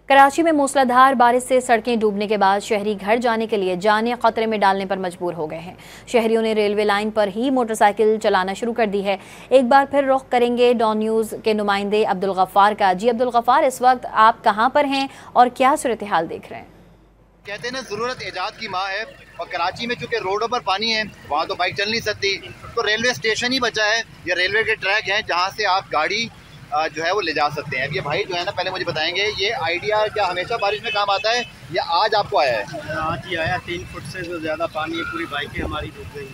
कराची में मूसलाधार बारिश से सड़कें डूबने के बाद शहरी घर जाने के लिए जाने खतरे में डालने पर मजबूर हो गए हैं। शहरियों ने रेलवे लाइन पर ही मोटरसाइकिल चलाना शुरू कर दी है। एक बार फिर रुख करेंगे डॉन न्यूज़ के नुमाइंदे अब्दुल गफ्फार का। जी अब्दुल गफ्फार, इस वक्त आप कहां पर हैं और क्या सूरत हाल देख रहे हैं? कहते हैं ना, जरूरत इजाद की माँ है, और कराची में चूंकि रोडों पर पानी है, वहाँ तो बाइक चल नहीं सकती, तो रेलवे स्टेशन ही बचा है या रेलवे के ट्रैक हैं जहाँ से आप गाड़ी जो है वो ले जा सकते हैं। अब ये भाई जो है ना, पहले मुझे बताएंगे, ये आइडिया क्या हमेशा बारिश में काम आता है या आज आपको आया है? आज ही आया। 3 फुट से जो ज़्यादा पानी है, पूरी बाइकें हमारी डूब गई।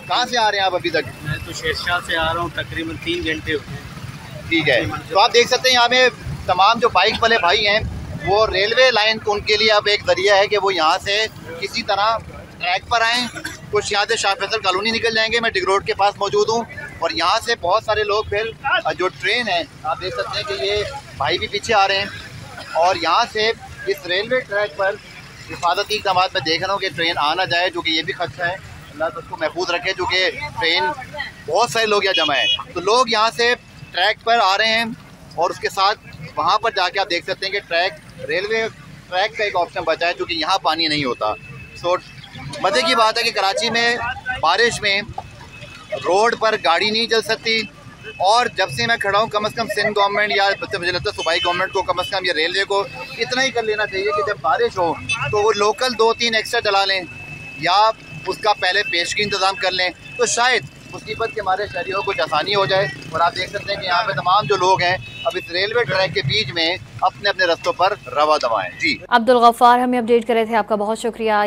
कहाँ से आ रहे हैं आप अभी तक? मैं तो शेरशाह से आ रहा हूँ, तकरीबन 3 घंटे हो गए। ठीक है, तो आप देख सकते हैं यहाँ पे तमाम जो बाइक वाले भाई हैं, वो रेलवे लाइन को उनके लिए अब एक जरिया है कि वो यहाँ से किसी तरह ट्रैक पर आएँ। कुछ यहाँ से शाह फैसल कॉलोनी निकल जाएंगे, मैं डिग रोड के पास मौजूद हूँ, और यहाँ से बहुत सारे लोग फिर जो ट्रेन है, आप देख सकते हैं कि ये भाई भी पीछे आ रहे हैं, और यहाँ से इस रेलवे ट्रैक पर हिफाजती इक़दाम मैं देख रहा हूँ कि ट्रेन आ ना जाए, जो कि ये भी खदशा है। अल्लाह तो उसको महफूज रखे, जो कि ट्रेन बहुत सारे लोग यहाँ जमा हैं, तो लोग यहाँ से ट्रैक पर आ रहे हैं, और उसके साथ वहाँ पर जाके आप देख सकते हैं कि रेलवे ट्रैक का एक ऑप्शन बचा है, जो कि यहाँ पानी नहीं होता। सो मज़े की बात है कि कराची में बारिश में रोड पर गाड़ी नहीं चल सकती, और जब से मैं खड़ा हूँ, कम से कम सिंध गवर्नमेंट या मुझे लगता है सूबाई गवर्नमेंट को कम से कम या रेलवे को इतना ही कर लेना चाहिए कि जब बारिश हो तो वो लोकल 2-3 एक्स्ट्रा चला लें या उसका पहले पेशगी इंतज़ाम कर लें, तो शायद मुसीबत के हमारे शहरियों को कुछ आसानी हो जाए। और आप देख सकते हैं कि यहाँ पे तमाम जो लोग हैं अब इस रेलवे ट्रैक के बीच में अपने अपने रस्तों पर रवा दवा हैं। जी अब्दुल गफ्फार हमें अपडेट कर रहे थे, आपका बहुत शुक्रिया।